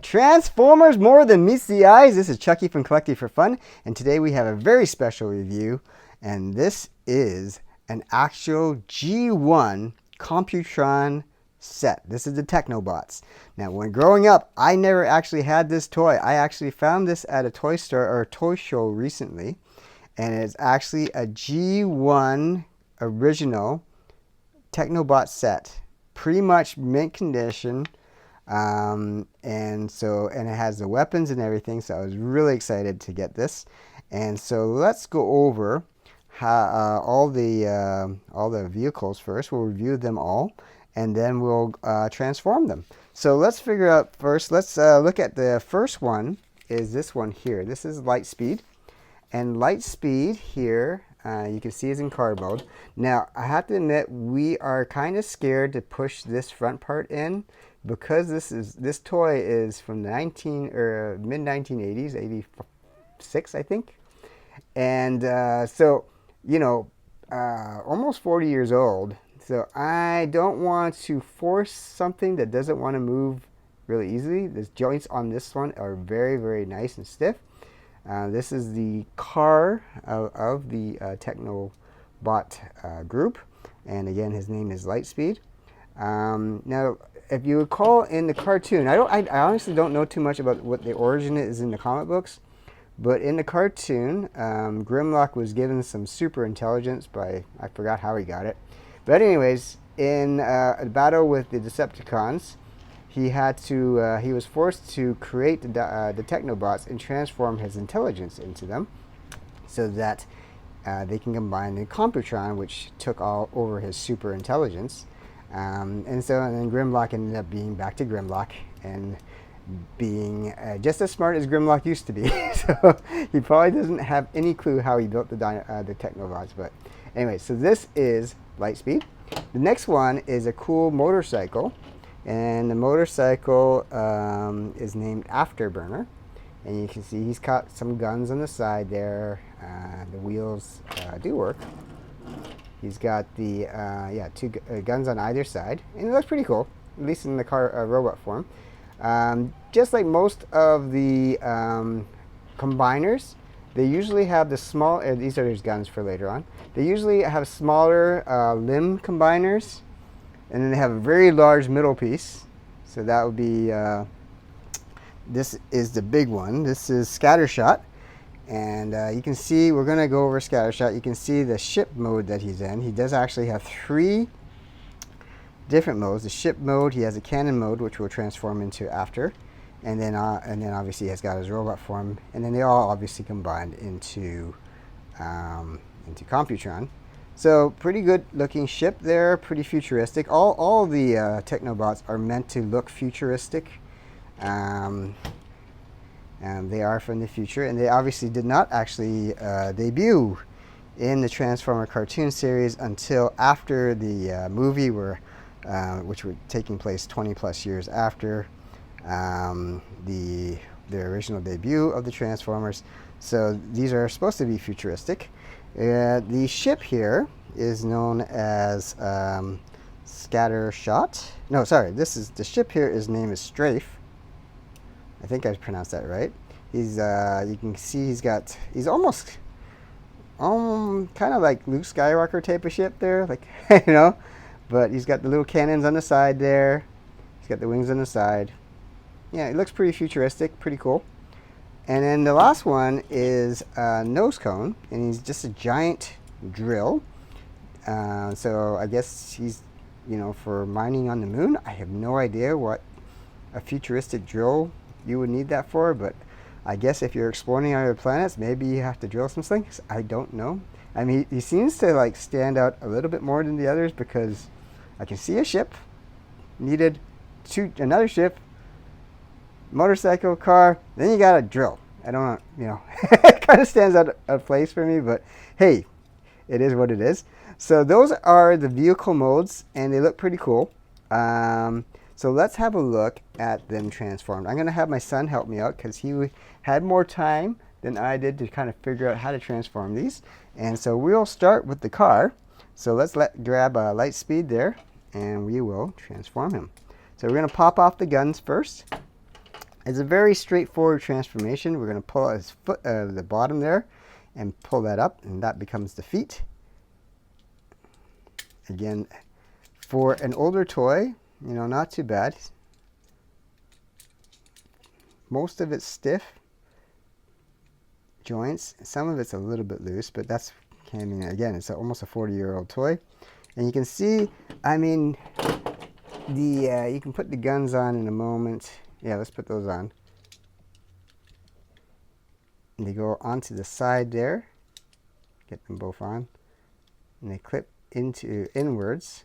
Transformers more than meets the eyes. This is Chucky from Collecting for Fun, and today we have a very special review, and this is an actual G1 Computron set. This is the Technobots. Now, when growing up, I never actually had this toy. I actually found this at a toy store or a toy show recently, and it's actually a G1 original Technobot set, pretty much mint condition. And it has the weapons and everything, so I was really excited to get this. And so let's go over how, all the vehicles first. We'll review them all, and then we'll transform them. So let's figure out first. Let's look at the first one. Is this one here? This is Lightspeed, and Lightspeed here. You can see is in card mode. Now I have to admit, we are kind of scared to push this front part in, because this toy is from the mid 1980s, 86 I think, and so almost 40 years old. So I don't want to force something that doesn't want to move really easily. The joints on this one are very, very nice and stiff. This is the car of the Technobot group, and again, his name is Lightspeed. Now, if you recall in the cartoon, I honestly don't know too much about what the origin is in the comic books, but in the cartoon, Grimlock was given some super intelligence by, I forgot how he got it. But anyways, in a battle with the Decepticons, he was forced to create the Technobots and transform his intelligence into them, so that they can combine the Computron, which took all over his super intelligence. And then Grimlock ended up being back to Grimlock and being just as smart as Grimlock used to be. So he probably doesn't have any clue how he built the Technobots. But anyway, so this is Lightspeed. The next one is a cool motorcycle, and the motorcycle is named Afterburner. And you can see he's got some guns on the side there. The wheels do work. He's got the two guns on either side, and it looks pretty cool, at least in the robot form. Just like most of the combiners, they usually have the small. These are his guns for later on. They usually have smaller limb combiners, and then they have a very large middle piece. So that would be. This is the big one. This is Scattershot. And you can see, we're going to go over Scattershot. You can see the ship mode that he's in. He does actually have 3 different modes. The ship mode, he has a cannon mode, which will transform into after. And then obviously he has got his robot form. And then they all obviously combined into Computron. So pretty good looking ship there, pretty futuristic. All the Technobots are meant to look futuristic. They are from the future, and they obviously did not actually debut in the Transformer cartoon series until after the movie, which were taking place 20 plus years after the original debut of the Transformers. So these are supposed to be futuristic. The ship here is known as Scattershot. No, sorry, the ship here. His name is Strafe. I think I pronounced that right. He's you can see he's almost kind of like Luke Skywalker type of ship there, like but he's got the little cannons on the side there. He's got the wings on the side. Yeah, it looks pretty futuristic, pretty cool. And then the last one is Nose Cone, and he's just a giant drill. So I guess he's for mining on the moon. I have no idea what a futuristic drill you would need that for, but I guess if you're exploring other planets, maybe you have to drill some things. I don't know. I mean, he seems to like stand out a little bit more than the others, because I can see a ship needed another ship, motorcycle, car, then you got a drill. I don't know, it kind of stands out of place for me, but hey, it is what it is. So those are the vehicle modes, and they look pretty cool. So let's have a look at them transformed. I'm going to have my son help me out, because he had more time than I did to kind of figure out how to transform these. And so we'll start with the car. So let's grab Lightspeed there, and we will transform him. So we're going to pop off the guns first. It's a very straightforward transformation. We're going to pull out his foot out of the bottom there and pull that up, and that becomes the feet. Again, for an older toy, you know, not too bad. Most of it's stiff joints. Some of it's a little bit loose, but that's, I mean, again, it's almost a 40-year-old toy. And you can see, I mean, you can put the guns on in a moment. Yeah, let's put those on. And they go onto the side there. Get them both on. And they clip into inwards.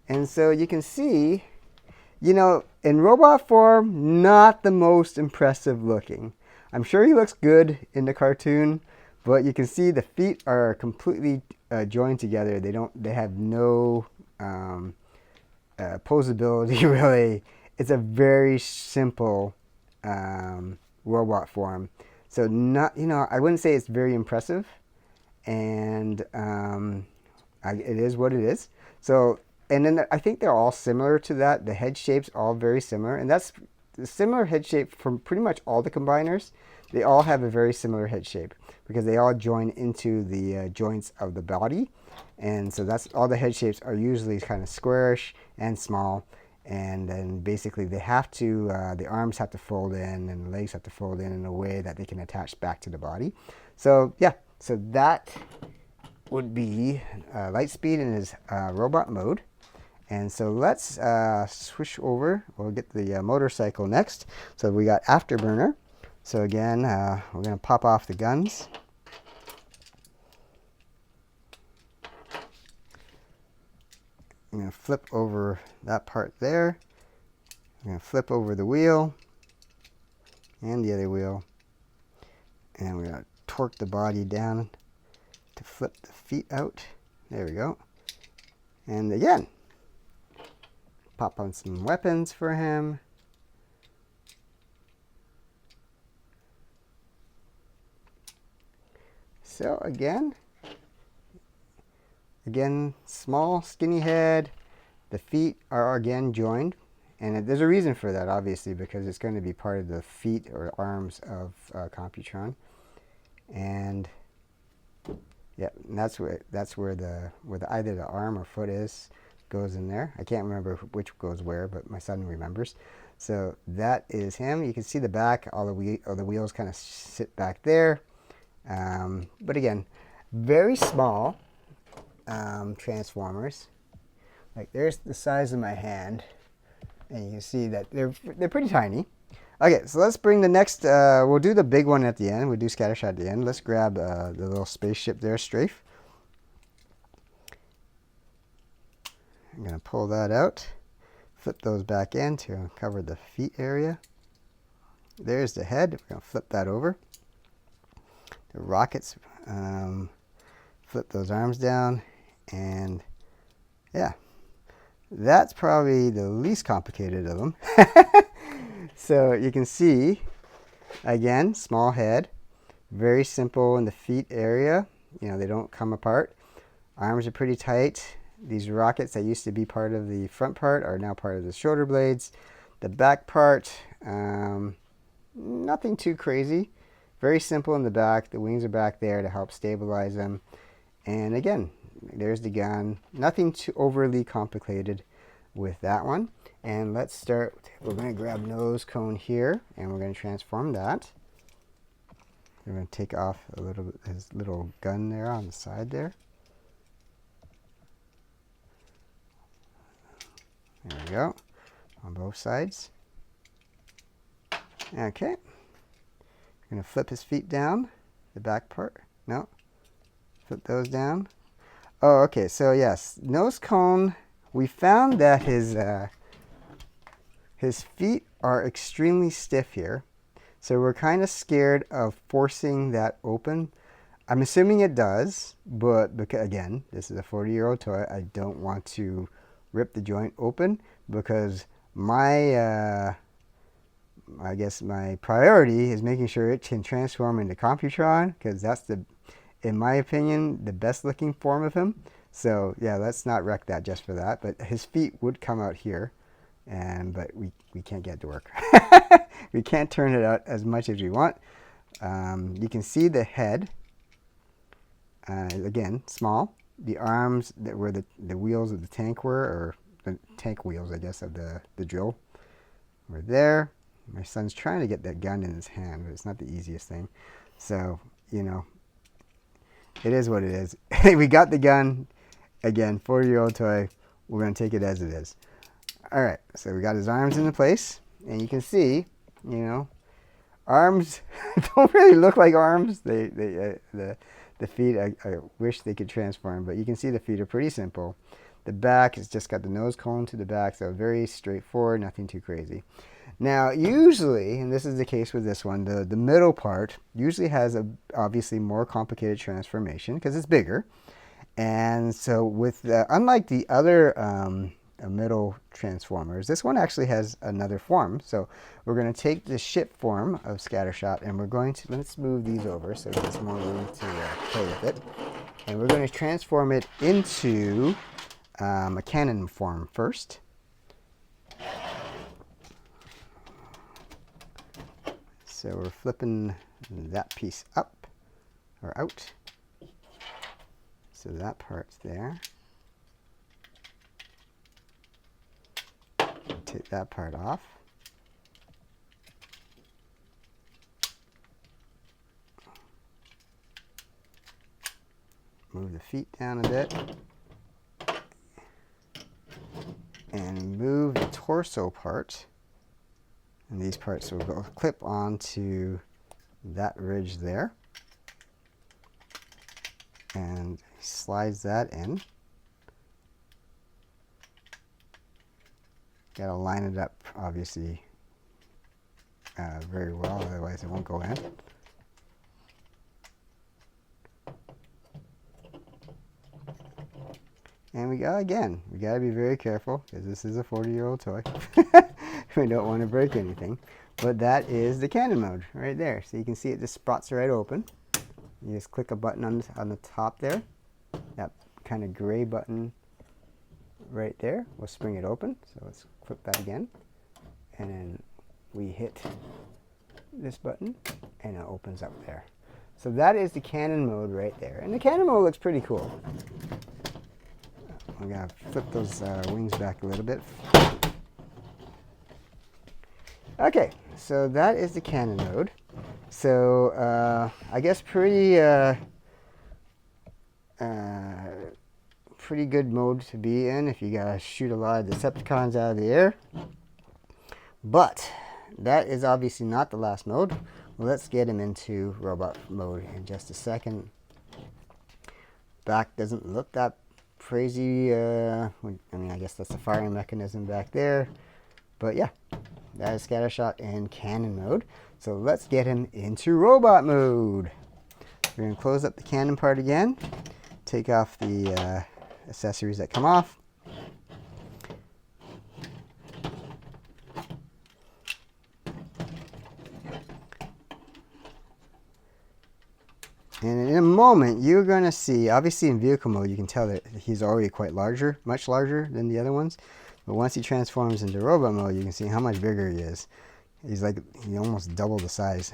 And so you can see, you know, in robot form, not the most impressive looking. I'm sure he looks good in the cartoon, but you can see the feet are completely joined together. They have no posability really. It's a very simple robot form. So not, you know, I wouldn't say it's very impressive, and it is what it is. So, and then I think they're all similar to that. The head shape's all very similar, and that's the similar head shape from pretty much all the combiners. They all have a very similar head shape because they all join into the joints of the body, and so that's all the head shapes are usually kind of squarish and small. And then basically they have to, the arms have to fold in and the legs have to fold in a way that they can attach back to the body. So yeah, so that would be Lightspeed in his robot mode. And so let's switch over. We'll get the motorcycle next. So we got Afterburner. So again, we're going to pop off the guns. I'm going to flip over that part there. I'm going to flip over the wheel and the other wheel. And we're going to torque the body down to flip the feet out. There we go. And again, pop on some weapons for him. So again, small, skinny head. The feet are again joined, and there's a reason for that, obviously, because it's going to be part of the feet or arms of Computron. And yeah, and that's where either the arm or foot goes in there. I can't remember which goes where, but my son remembers. So that is him. You can see the back. All the wheels kind of sit back there. But again, very small. Transformers. Like there's the size of my hand, and you can see that they're pretty tiny. Okay, so let's bring the next. We'll do the big one at the end. We'll do Scattershot at the end. Let's grab the little spaceship there, Strafe. I'm gonna pull that out, flip those back in to cover the feet area. There's the head. We're gonna flip that over. The rockets. Flip those arms down. And yeah, that's probably the least complicated of them. So you can see, again, small head, very simple in the feet area. You know, they don't come apart. Arms are pretty tight. These rockets that used to be part of the front part are now part of the shoulder blades. The back part, nothing too crazy. Very simple in the back. The wings are back there to help stabilize them. And again, there's the gun. Nothing too overly complicated with that one. And let's start. We're going to grab nose cone here, and we're going to transform that. We're going to take off a little bit his little gun there on the side there. There we go. On both sides. Okay. We're going to flip his feet down. The back part. No. Flip those down. Oh, okay. So yes, nose cone. We found that his feet are extremely stiff here, so we're kind of scared of forcing that open. I'm assuming it does, but because, again, this is a 40-year-old toy, I don't want to rip the joint open because my I guess my priority is making sure it can transform into Computron, because that's the, in my opinion, the best looking form of him. So yeah, let's not wreck that just for that. But his feet would come out here, but we can't get it to work. We can't turn it out as much as we want. You can see the head, again, small. The arms that were the wheels of the tank were, or the tank wheels, I guess, of the drill were there. My son's trying to get that gun in his hand, but it's not the easiest thing. So, you know, it is what it is. We got the gun. Again, 4-year-old toy. We're going to take it as it is. All right, so we got his arms into place, and you can see, you know, arms don't really look like arms. The feet, I wish they could transform, but you can see the feet are pretty simple. The back has just got the nose cone to the back, so very straightforward, nothing too crazy. Now, usually, and this is the case with this one, the middle part usually has a obviously more complicated transformation because it's bigger. And so with unlike the other middle transformers, this one actually has another form. So we're going to take the ship form of Scattershot, and we're going to, let's move these over so there's more room to play with it. And we're going to transform it into a cannon form first. So we're flipping that piece up or out. So that part's there. Take that part off. Move the feet down a bit. And move the torso part. And these parts will go clip onto that ridge there. And slides that in. Gotta line it up, obviously, very well, otherwise it won't go in. And we gotta be very careful because this is a 40-year-old toy. We don't want to break anything. But that is the cannon mode right there. So you can see it just spots right open. You just click a button on the top there. That kind of gray button right there will spring it open. So let's click that again. And then we hit this button and it opens up there. So that is the cannon mode right there. And the cannon mode looks pretty cool. I'm going to flip those wings back a little bit. Okay, so that is the cannon mode. So I guess pretty good mode to be in if you gotta shoot a lot of Decepticons out of the air. But that is obviously not the last mode. Well, let's get him into robot mode in just a second. Back doesn't look that crazy. I mean, I guess that's the firing mechanism back there. But yeah, that is Scattershot in cannon mode. So let's get him into robot mode. We're going to close up the cannon part again. Take off the accessories that come off. And in a moment, you're going to see, obviously in vehicle mode, you can tell that he's already quite larger, much larger than the other ones. But once he transforms into robot mode, you can see how much bigger he is. He's like, he almost double the size.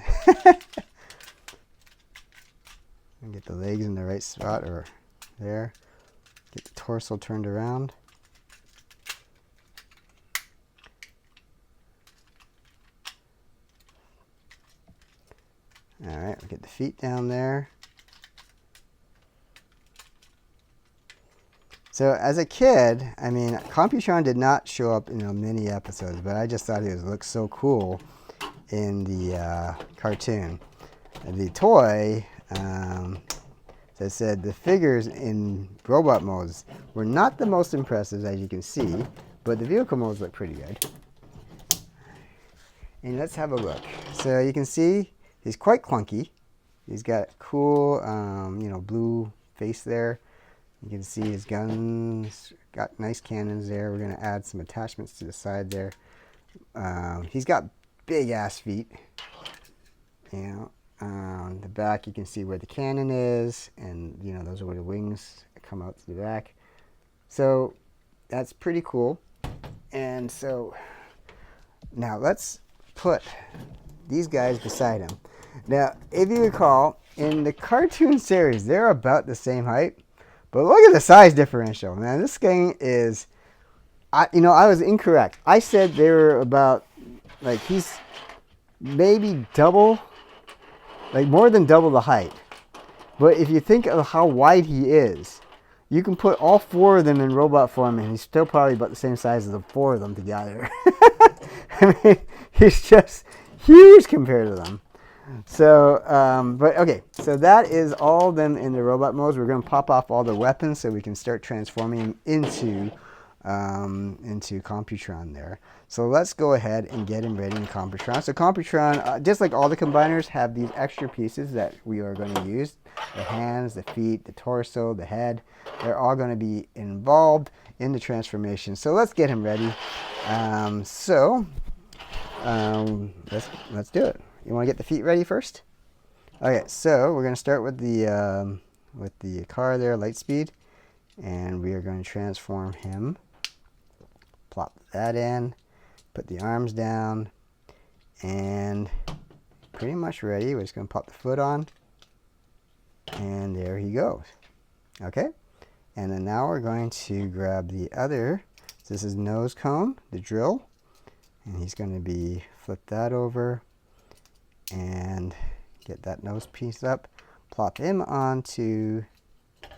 And get the legs in the right spot, or there. Get the torso turned around. All right, we'll get the feet down there. So as a kid, I mean, Computron did not show up in many episodes, but I just thought he looked so cool in the cartoon. The toy, as I said, the figures in robot modes were not the most impressive, as you can see, but the vehicle modes look pretty good. And let's have a look. So you can see he's quite clunky. He's got cool, blue face there. You can see his guns, got nice cannons there. We're going to add some attachments to the side there. He's got big ass feet. On the back you can see where the cannon is, and those are where the wings come out to the back. So that's pretty cool. And so now let's put these guys beside him. Now, if you recall, in the cartoon series, they're about the same height. But look at the size differential, man. This thing is, I was incorrect. I said they were about, like, he's maybe double, like more than double the height. But if you think of how wide he is, you can put all four of them in robot form, and he's still probably about the same size as the four of them together. I mean, he's just huge compared to them. So, but okay, so that is all of them in the robot modes. We're going to pop off all the weapons so we can start transforming him into Computron there. So let's go ahead and get him ready in Computron. So Computron, just like all the combiners, have these extra pieces that we are going to use. The hands, the feet, the torso, the head. They're all going to be involved in the transformation. So let's get him ready. Let's do it. You want to get the feet ready first? Okay, so we're going to start with the car there, Lightspeed. And we are going to transform him. Plop that in, put the arms down, and pretty much ready. We're just going to pop the foot on, and there he goes. Okay, and then now we're going to grab the other. This is nose cone, the drill, and he's going to be flip that over and get that nose piece up, plop him onto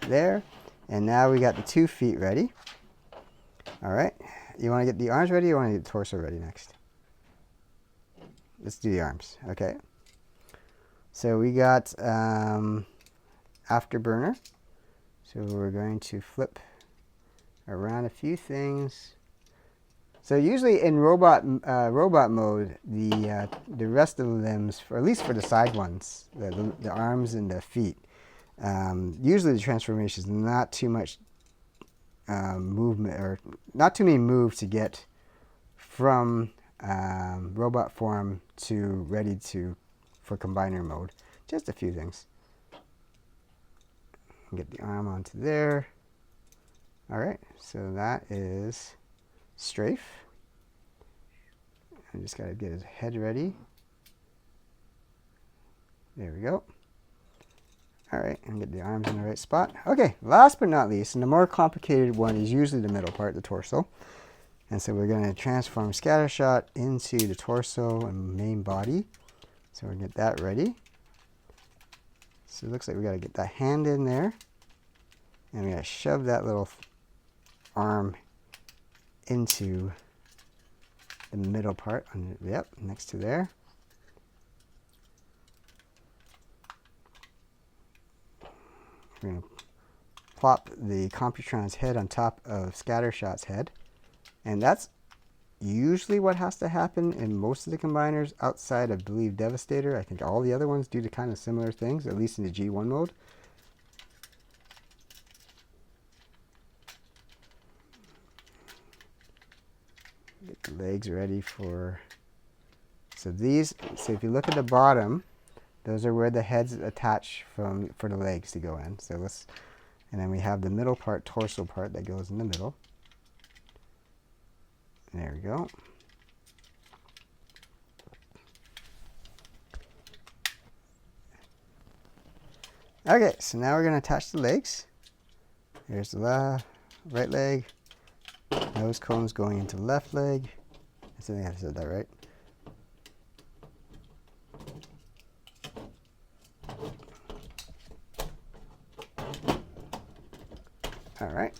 there, and now we got the 2 feet ready. All right. You want to get the arms ready or you want to get the torso ready next? Let's do the arms. Okay. So we got afterburner. So we're going to flip around a few things. So usually in robot mode, the rest of the limbs, at least for the side ones, the arms and the feet, usually the transformation is not too much movement, or not too many moves to get from robot form to ready for combiner mode. Just a few things. Get the arm onto there. All right, so that is Strafe. I just gotta get his head ready. There we go. All right, and get the arms in the right spot. Okay, last but not least, and the more complicated one is usually the middle part, the torso. And so we're going to transform Scattershot into the torso and main body. So we're going to get that ready. So it looks like we got to get that hand in there. And we got to shove that little arm into the middle part. Yep, next to there. We're going to plop the Computron's head on top of Scattershot's head. And that's usually what has to happen in most of the combiners outside of, I believe, Devastator. I think all the other ones do the kind of similar things, at least in the G1 mode. Get the legs ready for... So if you look at the bottom, those are where the heads attach for the legs to go in. So and then we have the middle part, torso part, that goes in the middle. There we go. Okay, so now we're going to attach the legs. Here's the right leg. Nose cone's going into the left leg. I think I said that right. All right.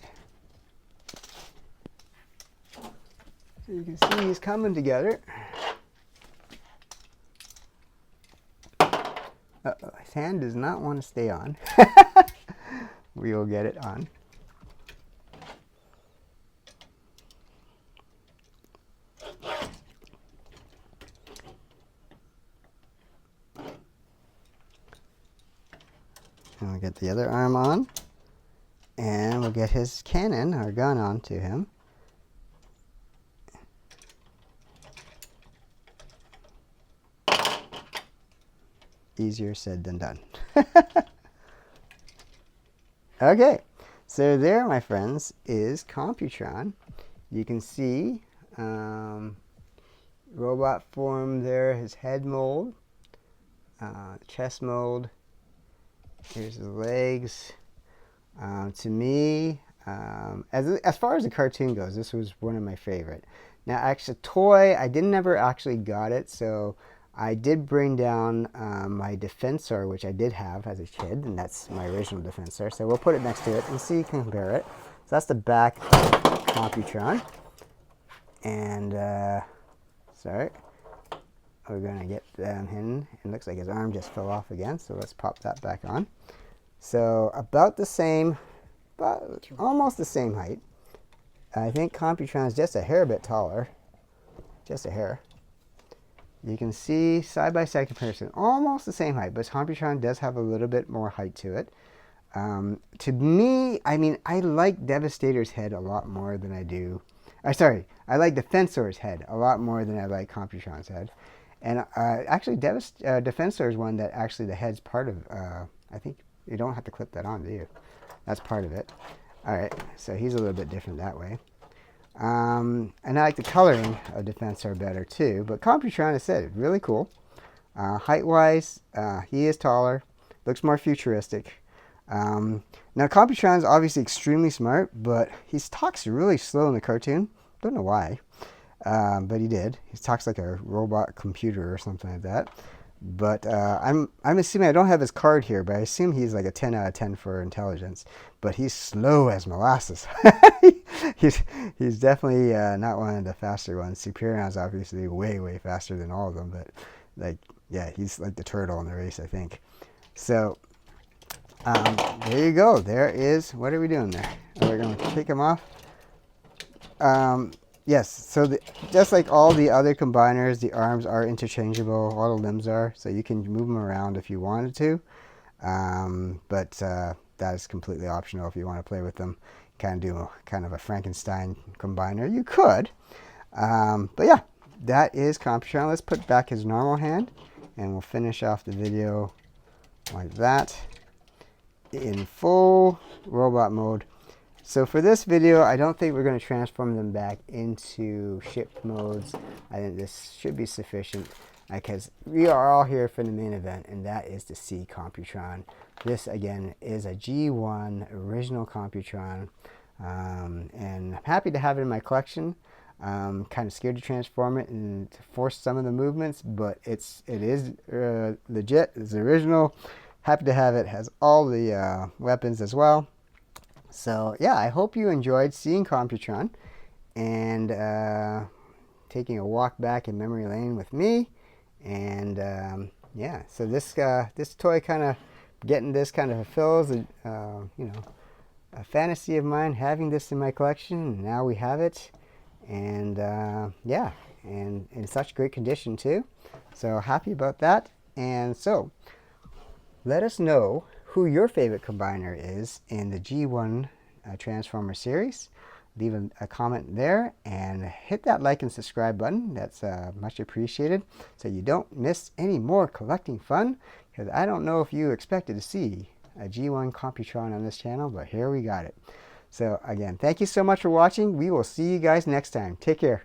So you can see he's coming together. Uh-oh, his hand does not want to stay on. We will get it on. And we'll get the other arm on. And we'll get his cannon, or gun, onto him. Easier said than done. Okay, so there, my friends, is Computron. You can see Robot form there, his head mold, chest mold. Here's his legs. To me, as far as the cartoon goes, this was one of my favorite. Now, actually, toy, I never actually got it, so I did bring down my Defensor, which I did have as a kid, and that's my original Defensor. So we'll put it next to it and see you can compare it. So that's the back of Computron. And, sorry, we're going to get them in. It looks like his arm just fell off again, so let's pop that back on. So about the same, but almost the same height. I think Computron is just a hair bit taller, just a hair. You can see side-by-side comparison, almost the same height, but Computron does have a little bit more height to it. To me, I mean, I like Devastator's head a lot more than I do. I like Defensor's head a lot more than I like Computron's head. And actually, Defensor is one that actually the head's part of. I think you don't have to clip that on, do you? That's part of it. All right, so he's a little bit different that way. And I like the coloring of Defensor better too. But Computron, I said, really cool. Height-wise, he is taller. Looks more futuristic. Now, Computron is obviously extremely smart, but he talks really slow in the cartoon. Don't know why, but he did. He talks like a robot computer or something like that. But I'm assuming, I don't have his card here, but I assume he's like a 10 out of 10 for intelligence. But he's slow as molasses. he's definitely not one of the faster ones. Superion's obviously way faster than all of them. But like, yeah, he's like the turtle in the race, I think. So there you go. There is, what are we doing there? We're going to take him off. Yes, so just like all the other combiners, the arms are interchangeable. All the limbs are, so you can move them around if you wanted to. But that is completely optional if you want to play with them. Kind of do kind of a Frankenstein combiner. You could. But yeah, that is Computron. Let's put back his normal hand, and we'll finish off the video like that in full robot mode. So for this video, I don't think we're going to transform them back into ship modes. I think this should be sufficient because we are all here for the main event, and that is to see Computron. This, again, is a G1 original Computron, and I'm happy to have it in my collection. Kind of scared to transform it and to force some of the movements, but it is legit. It's original. Happy to have it. Has all the weapons as well. So yeah, I hope you enjoyed seeing Computron and taking a walk back in memory lane with me. And yeah, so this toy kind of getting this kind of fulfills a fantasy of mine, having this in my collection. Now we have it, and yeah, and in such great condition too. So happy about that. And so let us know who your favorite combiner is in the G1 Transformer series. Leave a comment there and hit that like and subscribe button. That's much appreciated, so you don't miss any more collecting fun, because I don't know if you expected to see a G1 Computron on this channel, but here we got it. So again, thank you so much for watching. We will see you guys next time. Take care.